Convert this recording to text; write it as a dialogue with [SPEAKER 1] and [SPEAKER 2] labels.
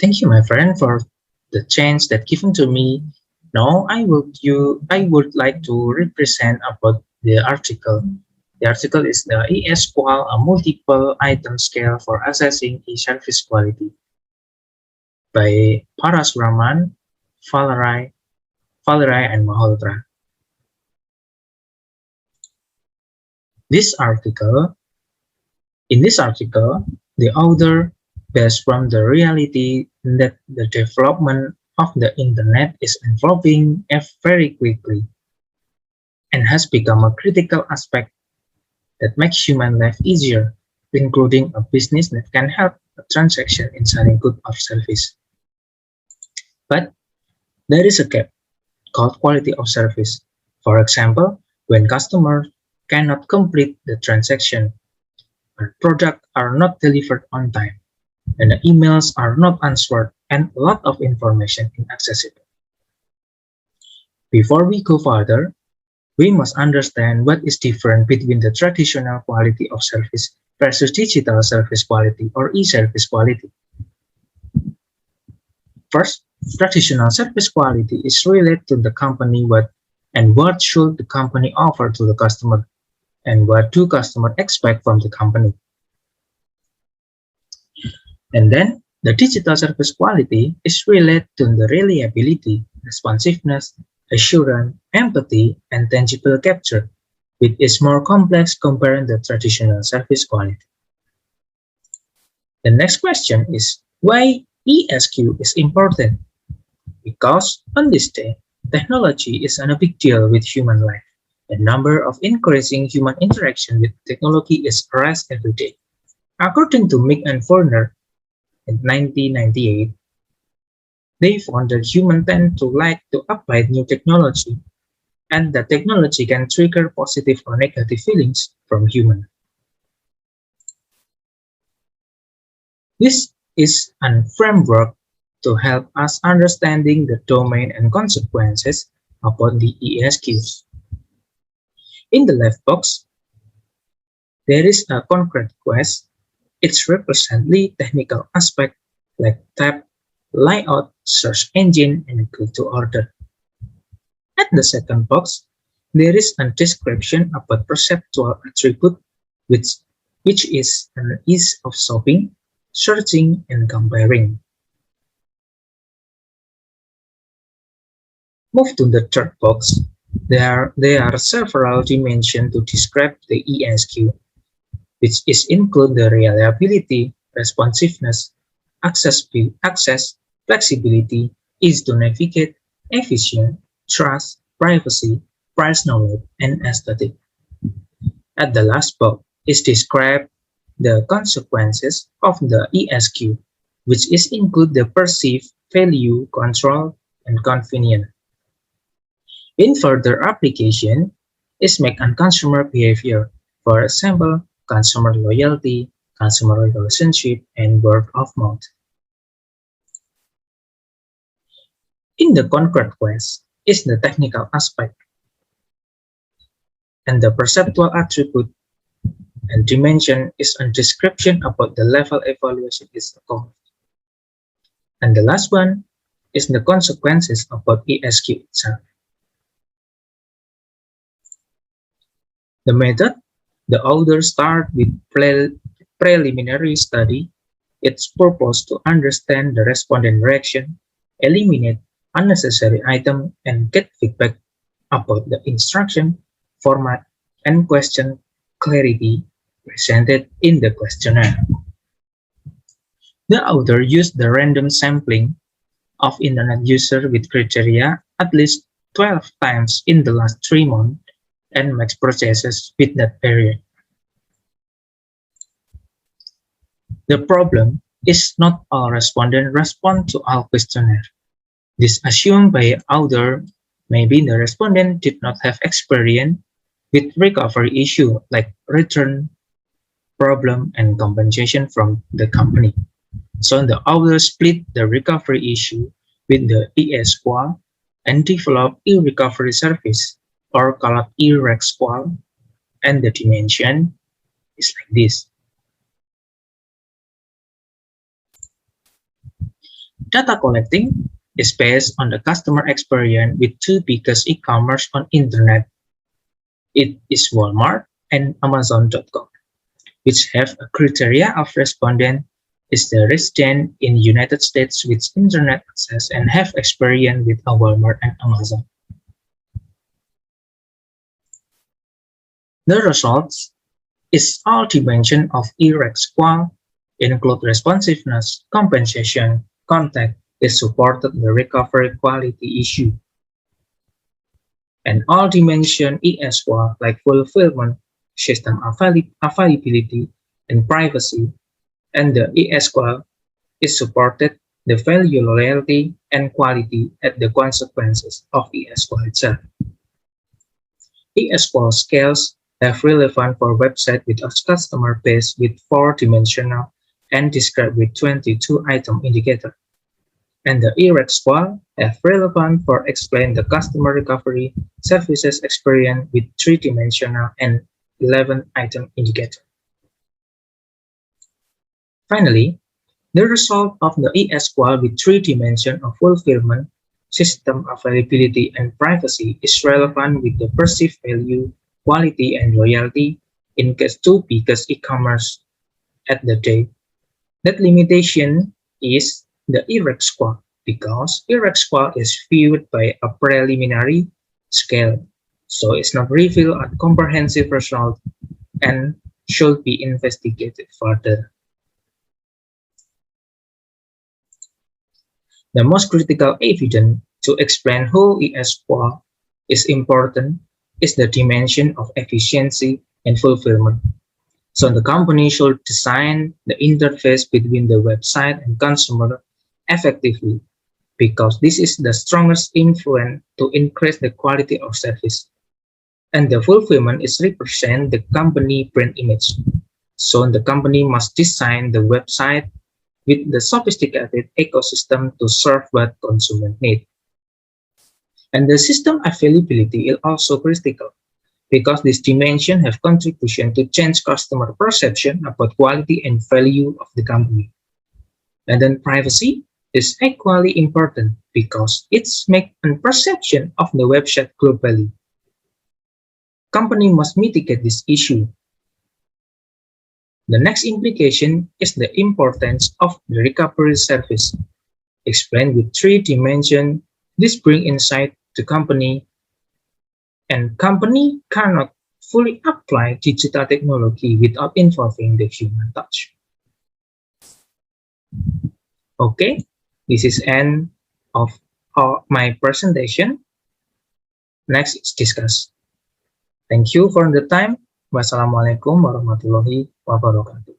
[SPEAKER 1] Thank you, my friend, for the chance that given to me. Now I would like to represent about the article. The article is the E-S-Qual, a multiple item scale for assessing e-service quality by Parasuraman, Valerai and Malhotra. This article, in this article, the author based from the reality that the development of the internet is evolving very quickly and has become a critical aspect that makes human life easier, including a business that can help a transaction in selling goods or service. But there is a gap called quality of service. For example, when customers cannot complete the transaction, or products are not delivered on time, and the emails are not answered, and a lot of information inaccessible. Before we go further, we must understand what is different between the traditional quality of service versus digital service quality or e-service quality. First, traditional service quality is related to the company and what should the company offer to the customer and what do customers expect from the company. And then the digital service quality is related to the reliability, responsiveness, assurance, empathy, and tangible capture, which is more complex compared to the traditional service quality. The next question is why ESQ is important? Because on this day, technology is a big deal with human life. The number of increasing human interaction with technology is rise every day. According to Mick and Werner in 1998, they found that humans tend to like to apply new technology and that technology can trigger positive or negative feelings from humans. This is a framework to help us understanding the domain and consequences about the ESQs. In the left box, there is a concrete quest. It represents the technical aspect like tab, layout, search engine, and click to order. At the second box, there is a description about perceptual attribute which is an ease of shopping, searching, and comparing. Move to the third box. There are several dimensions to describe the ESQ, which is include the reliability, responsiveness, access, flexibility, ease to navigate, efficient, trust, privacy, price knowledge, and aesthetic. At the last box is described the consequences of the ESQ, which is include the perceived value, control, and convenience. In further application is make on consumer behavior, for example, consumer loyalty, customer relationship, and word of mouth. In the concrete quest is the technical aspect, and the perceptual attribute and dimension is a description about the level evaluation is called. And the last one is the consequences about ESQ itself. The method, the author start with preliminary study. Its purpose to understand the respondent reaction, eliminate unnecessary item, and get feedback about the instruction, format, and question clarity presented in the questionnaire. The author used the random sampling of internet users with criteria at least 12 times in the last 3 months and makes purchases with that period. The problem is not all respondents respond to all questionnaire. This assumed by author maybe the respondent did not have experience with recovery issue like return, problem, and compensation from the company. So the author split the recovery issue with the E-S-Qual and developed e-recovery service or called E-Rex-Qual, and the dimension is like this. Data collecting is based on the customer experience with two biggest e-commerce on internet. It is Walmart and Amazon.com, which have a criteria of respondent is the resident in United States with internet access and have experience with a Walmart and Amazon. The results is all dimensions of E-S-Qual include responsiveness, compensation, contact is supported the recovery quality issue. And all dimension E-S-Qual like fulfillment, system availability, and privacy, and the E-S-Qual is supported the value, loyalty, and quality at the consequences of E-S-Qual itself. E-S-Qual scales have relevant for website with a customer base with 4-dimensional and described with 22 item indicator. And the E-S-Qual have relevant for explain the customer recovery services experience with 3-dimensional and 11 item indicator. Finally, the result of the E-S-Qual with 3 dimensions of fulfillment, system availability, and privacy is relevant with the perceived value, quality, and loyalty in case two biggest e-commerce at the day. That limitation is the E-S-Qual because E-S-Qual is viewed by a preliminary scale, so it's not reveal a comprehensive result and should be investigated further. The most critical evidence to explain how E-S-Qual is important is the dimension of efficiency and fulfillment. So the company should design the interface between the website and consumer effectively because this is the strongest influence to increase the quality of service. And the fulfillment is represent the company brand image. So the company must design the website with the sophisticated ecosystem to serve what consumers need. And the system availability is also critical because this dimension have contribution to change customer perception about quality and value of the company. And then privacy is equally important because it's make a perception of the website globally. Company must mitigate this issue. The next implication is the importance of the recovery service. Explained with 3 dimensions, this brings insight to company, and company cannot fully apply digital technology without involving the human touch. Okay, this is end of my presentation. Next is discuss. Thank you for the time. Wassalamualaikum warahmatullahi wabarakatuh.